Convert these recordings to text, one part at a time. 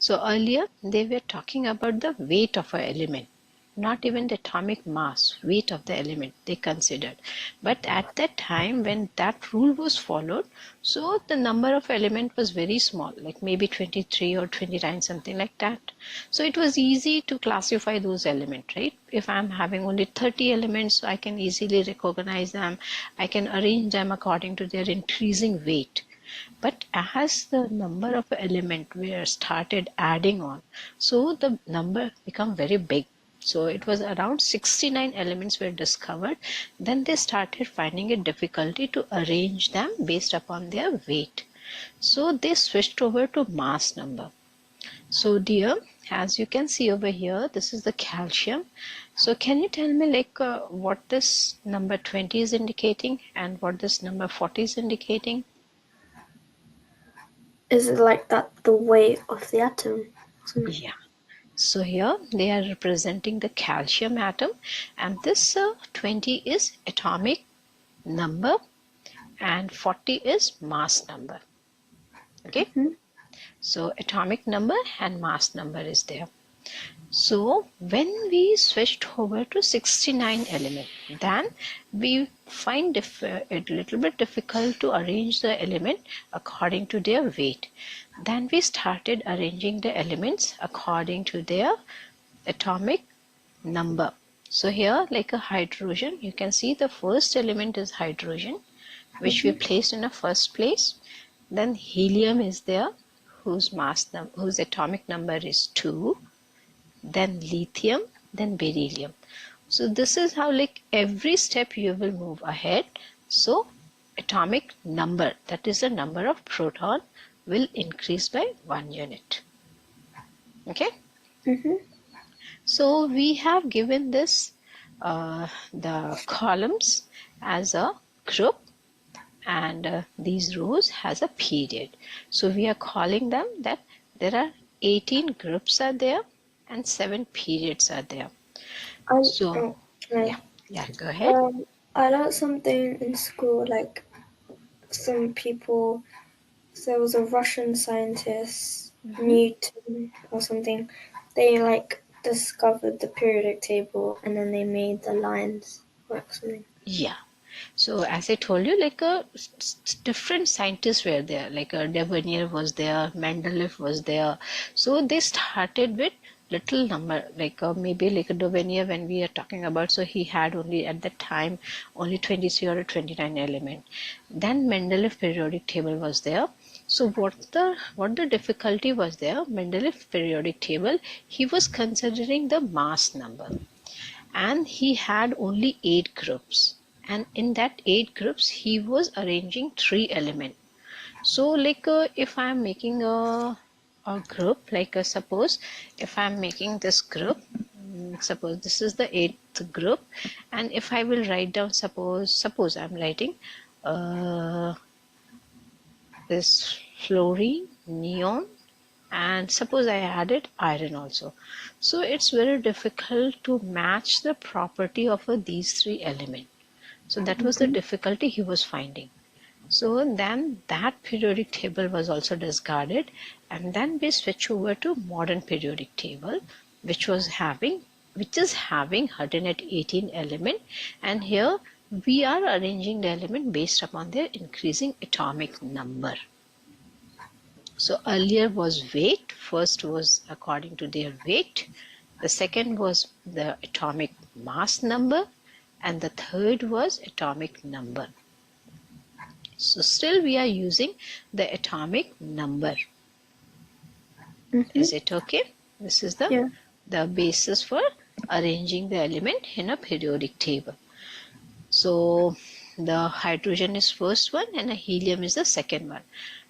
So earlier they were talking about the weight of an element, not even the atomic mass, weight of the element they considered. But at that time when that rule was followed, so the number of element was very small, like maybe 23 or 29, something like that. So it was easy to classify those elements, right? If I'm having only 30 elements, I can easily recognize them. I can arrange them according to their increasing weight. But as the number of element were started adding on, so the number become very big. So it was around 69 elements were discovered. Then they started finding it difficulty to arrange them based upon their weight. So they switched over to mass number. So dear, as you can see over here, this is the calcium. So can you tell me like what this number 20 is indicating and what this number 40 is indicating? Is it like that the weight of the atom? Yeah. So here they are representing the calcium atom, and this 20 is atomic number and 40 is mass number. Okay. So atomic number and mass number is there. So when we switched over to 69 element, then we find it a little bit difficult to arrange the element according to their weight. Then we started arranging the elements according to their atomic number. So here, like a hydrogen, you can see the first element is hydrogen, which we placed in the first place. Then helium is there, whose whose atomic number is 2. Then lithium, then beryllium. So this is how like every step you will move ahead. So atomic number, that is the number of proton, will increase by 1 unit. Okay. So we have given this the columns as a group and these rows has a period. So we are calling them that there are 18 groups are there and 7 periods are there. So yeah, go ahead. I learned something in school, like some people, there was a Russian scientist, Newton or something, they like discovered the periodic table and then they made the lines work something. Yeah. So as I told you, like different scientists were there, like Devonier was there, Mendeleev was there. So they started with little number, like maybe like a Devonier when we are talking about, so he had only at that time only 23 or 29 element. Then Mendeleev periodic table was there. So what the difficulty was there, Mendeleev periodic table, he was considering the mass number. And he had only 8 groups, and in that 8 groups he was arranging 3 elements. So like if I am making a group, like suppose if I am making this group, suppose this is the 8th group, and if I will write down, suppose I'm writing this fluorine, neon, and suppose I added iron also. So it's very difficult to match the property of these 3 elements. So that was the difficulty he was finding. So then that periodic table was also discarded, and then we switch over to modern periodic table, which is having 118 element, and here we are arranging the element based upon their increasing atomic number. So earlier was weight, first was according to their weight, the second was the atomic mass number, and the third was atomic number. So still we are using the atomic number. Is it okay? This is the basis for arranging the element in a periodic table. So the hydrogen is first one and the helium is the second one.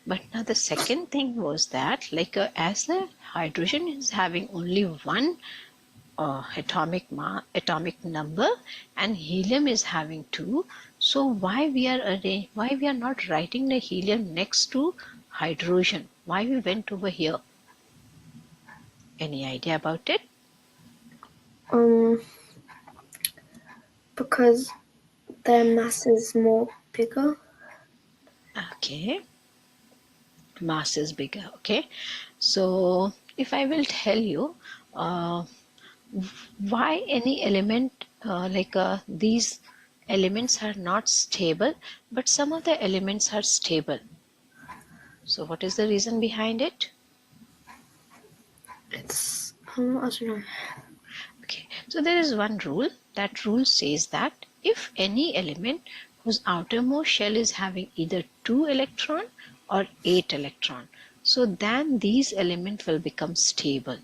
But now the second thing was that, like as the hydrogen is having only one atomic number and helium is having 2, so why we are not writing the helium next to hydrogen? Why we went over here? Any idea about it? Because their mass is more bigger. Okay, mass is bigger. Okay, so if I will tell you why any element these elements are not stable, but some of the elements are stable. So what is the reason behind it? It's I don't know. Okay, so there is one rule. That rule says that if any element whose outermost shell is having either 2 electron or 8 electron, so then these elements will become stable.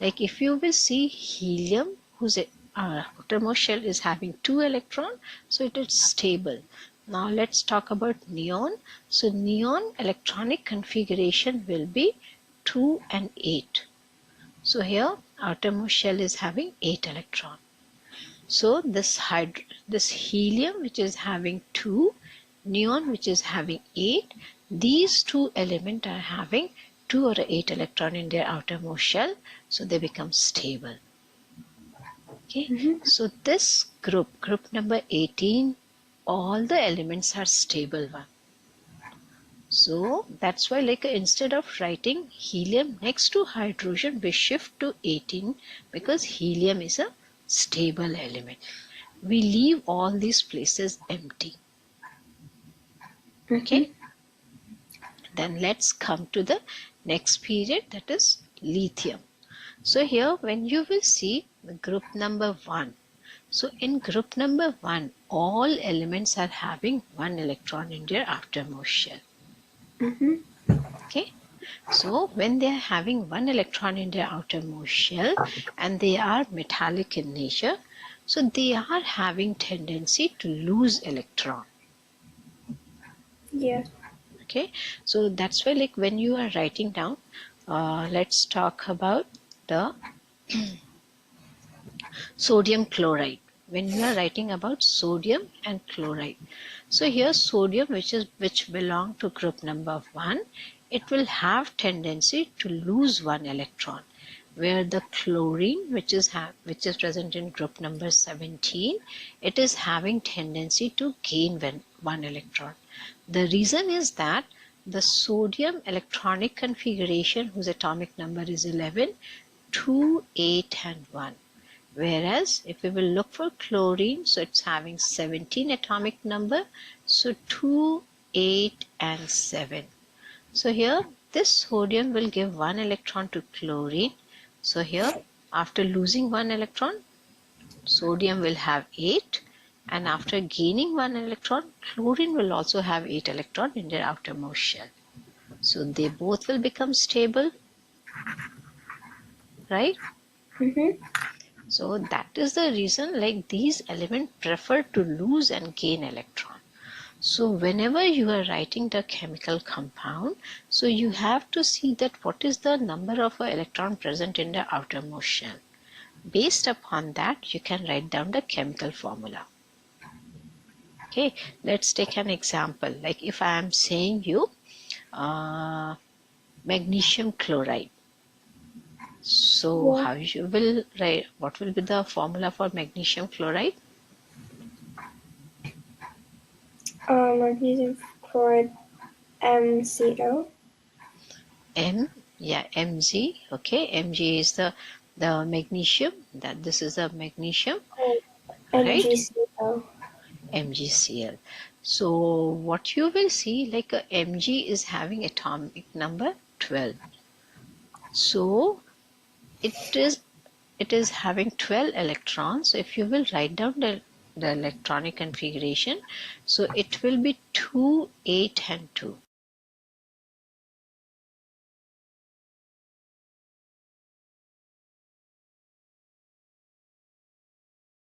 Like if you will see helium whose outermost shell is having 2 electron, so it is stable. Now let's talk about neon. So neon electronic configuration will be 2 and 8. So here outermost shell is having 8 electron. So this helium which is having 2, neon which is having 8, these two elements are having 2 or 8 electron in their outermost shell, so they become stable. Okay, so this group number 18, all the elements are stable one. So that's why like instead of writing helium next to hydrogen, we shift to 18 because helium is a stable element. We leave all these places empty. Okay. Then let's come to the next period, that is lithium. So here when you will see the group number 1. So in group number 1, all elements are having 1 electron in their outermost shell. Okay. So when they are having 1 electron in their outermost shell and they are metallic in nature, so they are having tendency to lose electron. Yeah. Okay, so that's why like when you are writing down, let's talk about the sodium chloride. When you are writing about sodium and chloride, so here sodium which belong to group number 1, it will have tendency to lose 1 electron, where the chlorine which is present in group number 17, it is having tendency to gain 1 electron. The reason is that the sodium electronic configuration whose atomic number is 11, 2, 8 and 1. Whereas if we will look for chlorine, so it's having 17 atomic number, so 2, 8 and 7. So here this sodium will give 1 electron to chlorine. So here after losing 1 electron, sodium will have 8, and after gaining 1 electron, chlorine will also have 8 electron in their outermost shell. So they both will become stable, right? So that is the reason like these elements prefer to lose and gain electron. So whenever you are writing the chemical compound, so you have to see that what is the number of electron present in the outermost shell. Based upon that, you can write down the chemical formula. Okay, let's take an example. Like if I am saying you magnesium chloride. So how you will write, what will be the formula for magnesium chloride? Magnesium chloride, MCO. Mg. Okay, Mg is the magnesium. That this is the magnesium, right? MgCl. MgCl. So what you will see, like a Mg is having atomic number 12. So it is having 12 electrons. So if you will write down the electronic configuration, so it will be 2, 8 and 2.